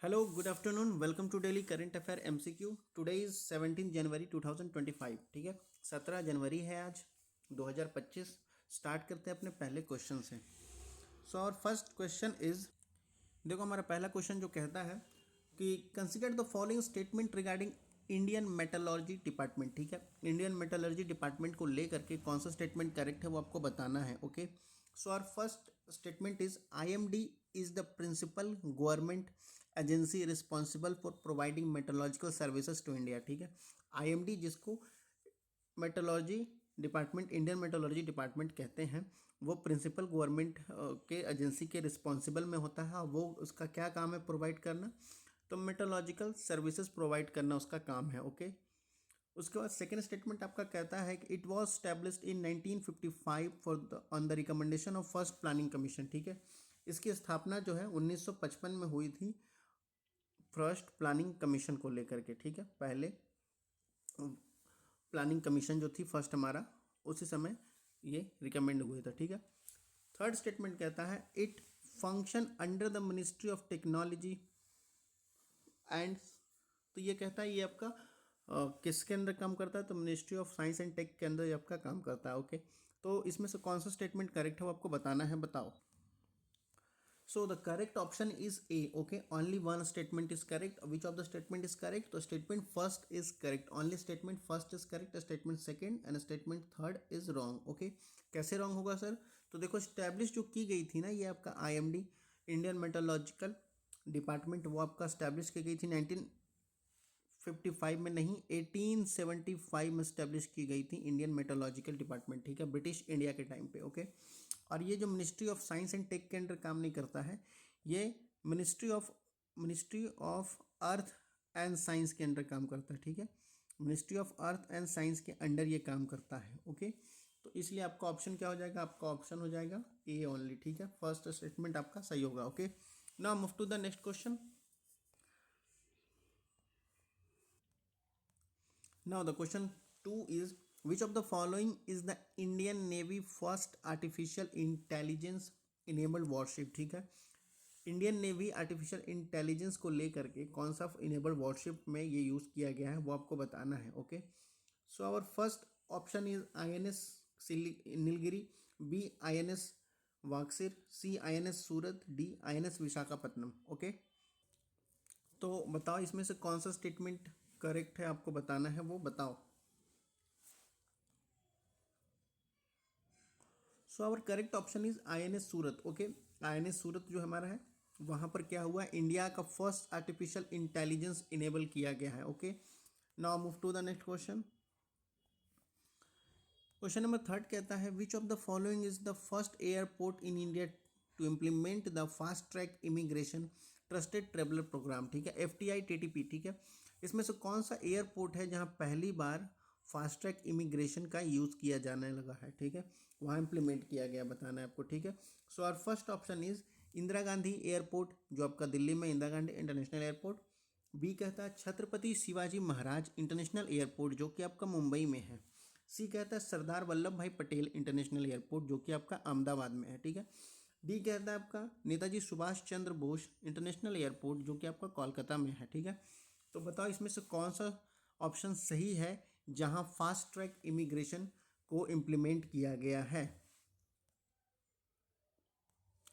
Hello, good afternoon. Welcome to Daily Current Affair MCQ. Today is 17 जनवरी 2025. ठीक है, 17 जनवरी है आज 2025. स्टार्ट करते हैं अपने पहले क्वेश्चन से. सो और फर्स्ट क्वेश्चन इज, देखो हमारा पहला क्वेश्चन जो कहता है कि consider the following statement regarding Indian metallurgy department. ठीक है, इंडियन मेटलर्जी डिपार्टमेंट को लेकर के कौन सा स्टेटमेंट करेक्ट है वो आपको बताना है. Okay, so our first statement is IMD is the principal government agency responsible for providing meteorological services to India. ठीक है, IMD जिसको मेटोलॉजी डिपार्टमेंट, इंडियन मेटोलॉजी डिपार्टमेंट कहते हैं, वो प्रिंसिपल गवर्नमेंट के एजेंसी के रिस्पॉन्सिबल में होता है. वो उसका क्या काम है? प्रोवाइड करना. तो मेटोलॉजिकल सर्विसेज प्रोवाइड करना उसका काम है. ओके, उसके बाद सेकेंड स्टेटमेंट आपका कहता है कि it was established in 1955 for the on the recommendation of first planning commission. ठीक है, इसकी स्थापना जो है 1955 में हुई थी फर्स्ट प्लानिंग कमीशन को लेकर के. ठीक है, पहले प्लानिंग कमीशन जो थी फर्स्ट हमारा, उसी समय ये रिकमेंड हुए थे. ठीक है, थर्ड स्टेटमेंट कहता है it function under the ministry of technology and, तो ये कहता है ये आपका किसके अंदर काम करता है? तो ministry of science and tech के अंदर ये आपका काम करता है. ओके, तो इसमें से कौन सा स्टेटमेंट करेक्ट है वो आपको बताना है. बताओ. So the correct option is A. Okay, only one statement is correct. Which of the statement is correct? तो statement first is correct. Only statement first is correct. Statement second and statement third is wrong. Okay, कैसे wrong होगा sir? तो देखो establish जो की गई थी ना, ये आपका IMD इंडियन मेटोलॉजिकल डिपार्टमेंट, वो आपका establish की गई थी 1955 में नहीं, 1875 में establish की गई थी इंडियन मेटोलॉजिकल डिपार्टमेंट. ठीक है, ब्रिटिश इंडिया के टाइम पे. ओके, और ये जो ministry of science and tech के अंडर काम नहीं करता है, ये ministry of earth and science के अंडर काम करता है. ठीक है, ministry of earth and science के अंडर ये काम करता है. ओके, तो इसलिए आपका ऑप्शन क्या हो जाएगा? आपका ऑप्शन हो जाएगा ए ओनली. ठीक है, फर्स्ट स्टेटमेंट आपका सही होगा. Okay, now move to the next question. Now the question 2 is, which of the following is the Indian Navy first artificial intelligence enabled warship. ठीक है, इंडियन नेवी आर्टिफिशियल इंटेलिजेंस को लेकर के कौन सा इनेबल्ड वॉरशिप में ये यूज़ किया गया है वो आपको बताना है. Okay, so our first option is INS Nilgiri, B INS Vagsheer, C INS Surat, D INS Visakhapatnam. Okay, तो बताओ इसमें से कौन सा स्टेटमेंट करेक्ट है, आपको बताना है, वो बताओ. So our correct option is INS Surat. Okay, INS Surat जो हमारा है, वहाँ पर क्या हुआ? इंडिया का फर्स्ट आर्टिफिशियल इंटेलिजेंस इनेबल किया गया है. Okay, now move to the next question. Question number third कहता है which of the following is the first airport in India to implement the fast track immigration trusted traveller programme. ठीक है, FTI TTP. ठीक है, इसमें से कौन सा एयरपोर्ट है जहाँ पहली बार फास्ट ट्रैक इमिग्रेशन का यूज़ किया जाने लगा है? ठीक है, वहाँ इम्प्लीमेंट किया गया, बताना है आपको. ठीक है, so our first option is Indira Gandhi airport, जो आपका दिल्ली में Indira Gandhi international airport. B कहता है छत्रपति शिवाजी महाराज इंटरनेशनल एयरपोर्ट, जो कि आपका मुंबई में है. सी कहता है सरदार वल्लभ भाई पटेल इंटरनेशनल एयरपोर्ट, जो कि आपका अहमदाबाद में है. ठीक है, डी कहता है आपका नेताजी सुभाष चंद्र बोस इंटरनेशनल एयरपोर्ट, जो कि आपका कोलकाता में है. ठीक है, तो बताओ इसमें से कौन सा ऑप्शन सही है जहां फास्ट ट्रैक इमिग्रेशन को इम्प्लीमेंट किया गया है.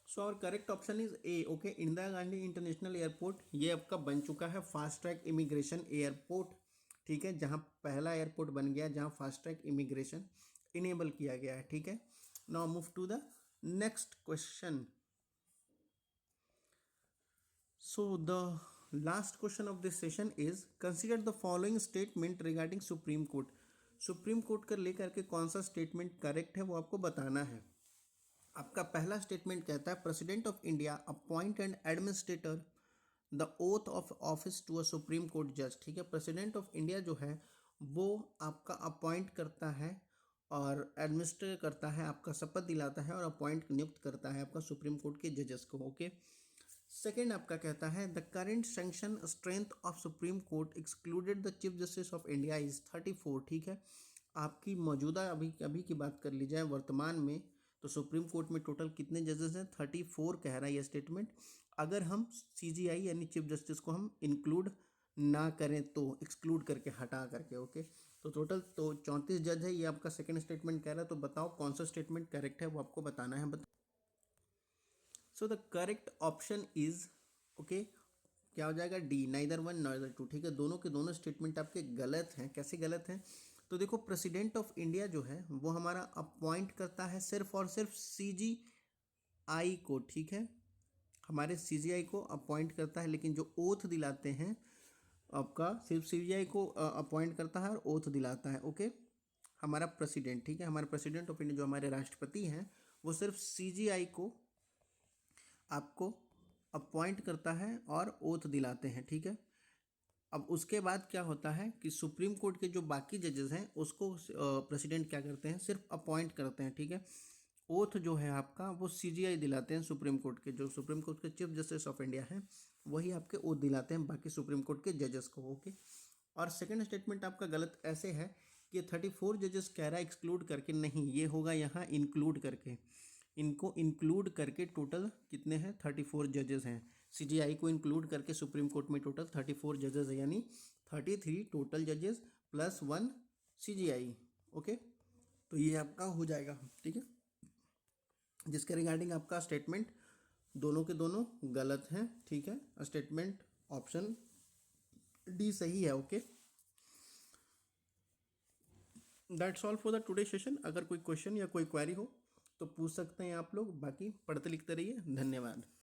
सो और correct option is a. Okay, Indira Gandhi international airport ये आपका बन चुका है फास्ट ट्रैक इमिग्रेशन एयरपोर्ट. ठीक है, जहां पहला एयरपोर्ट बन गया जहां फास्ट ट्रैक इमिग्रेशन इनेबल किया गया है. ठीक है, now move to the next question. So the last question of this session is, consider the following statement regarding supreme court. Supreme court कर लेकर के कौन सा स्टेटमेंट करेक्ट है वो आपको बताना है. आपका पहला स्टेटमेंट कहता है president of India appoint and administrator the oath of office to a supreme court जज. ठीक है, प्रेसिडेंट ऑफ इंडिया जो है वो आपका अपॉइंट करता है और एडमिनिस्ट्रेट करता है, आपका शपथ दिलाता है और अपॉइंट नियुक्त करता है आपका सुप्रीम कोर्ट के जजेस को. ओके, सेकेंड आपका कहता है the current sanction strength of supreme court excluded the chief justice of India is 34. ठीक है, आपकी मौजूदा अभी अभी की बात कर ली जाए वर्तमान में, तो सुप्रीम कोर्ट में टोटल कितने जजेस हैं? 34 कह रहा है ये स्टेटमेंट. अगर हम CGI यानी चीफ जस्टिस को हम इंक्लूड ना करें तो, एक्सक्लूड करके, हटा करके। ओके, तो टोटल तो 34 जज है, ये आपका सेकंड स्टेटमेंट कह रहा है। तो बताओ कौन सा स्टेटमेंट करेक्ट है, वो आपको बताना है। So the correct option is, okay, क्या हो जाएगा, D, neither one neither two. ठीक है, दोनों के दोनों स्टेटमेंट आपके गलत हैं। कैसे गलत हैं? तो देखो, प्रेसिडेंट ऑफ इंडिया जो है वो हमारा अपॉइंट करता है सिर्फ और सिर्फ CGI को। ठीक है, हमारे CGI को अपॉइंट करता है, लेकिन जो ओथ दिलाते हैं आपका, सिर्फ CGI को अपॉइंट करता है और ओथ दिलाता है। ओके, हमारा प्रेसिडेंट, ठीक है, हमारे प्रेसिडेंट ऑफ इंडिया जो हमारे राष्ट्रपति हैं वो सिर्फ CGI को आपको अपॉइंट करता है और ओथ दिलाते हैं। ठीक है, अब उसके बाद क्या होता है कि सुप्रीम कोर्ट के जो बाकी जजेस हैं उसको प्रेसिडेंट क्या करते हैं, सिर्फ अपॉइंट करते हैं। ठीक है, ओथ जो है आपका वो CGI दिलाते हैं सुप्रीम कोर्ट के, जो सुप्रीम कोर्ट के चीफ जस्टिस ऑफ इंडिया हैं वही आपके ओथ दिलाते हैं बाकी सुप्रीम कोर्ट के जजेस को। ओके, और सेकंड स्टेटमेंट आपका गलत ऐसे है कि 34 जजेस कह रहा है एक्सक्लूड करके, नहीं, ये होगा यहाँ इंक्लूड करके। इनको इंक्लूड करके टोटल कितने हैं, 34 जजेस हैं। CGI को इंक्लूड करके सुप्रीम कोर्ट में टोटल 34 जजेस है, यानी 33 टोटल जजेस प्लस 1 CGI। ओके, तो ये आपका हो जाएगा। ठीक है, जिसके रिगार्डिंग आपका स्टेटमेंट दोनों के दोनों गलत हैं। ठीक है, स्टेटमेंट ऑप्शन डी सही है। Okay, that's all for the today session. अगर कोई क्वेश्चन या कोई क्वेरी हो तो पूछ सकते हैं आप लोग, बाकी पढ़ते लिखते रहिए। धन्यवाद।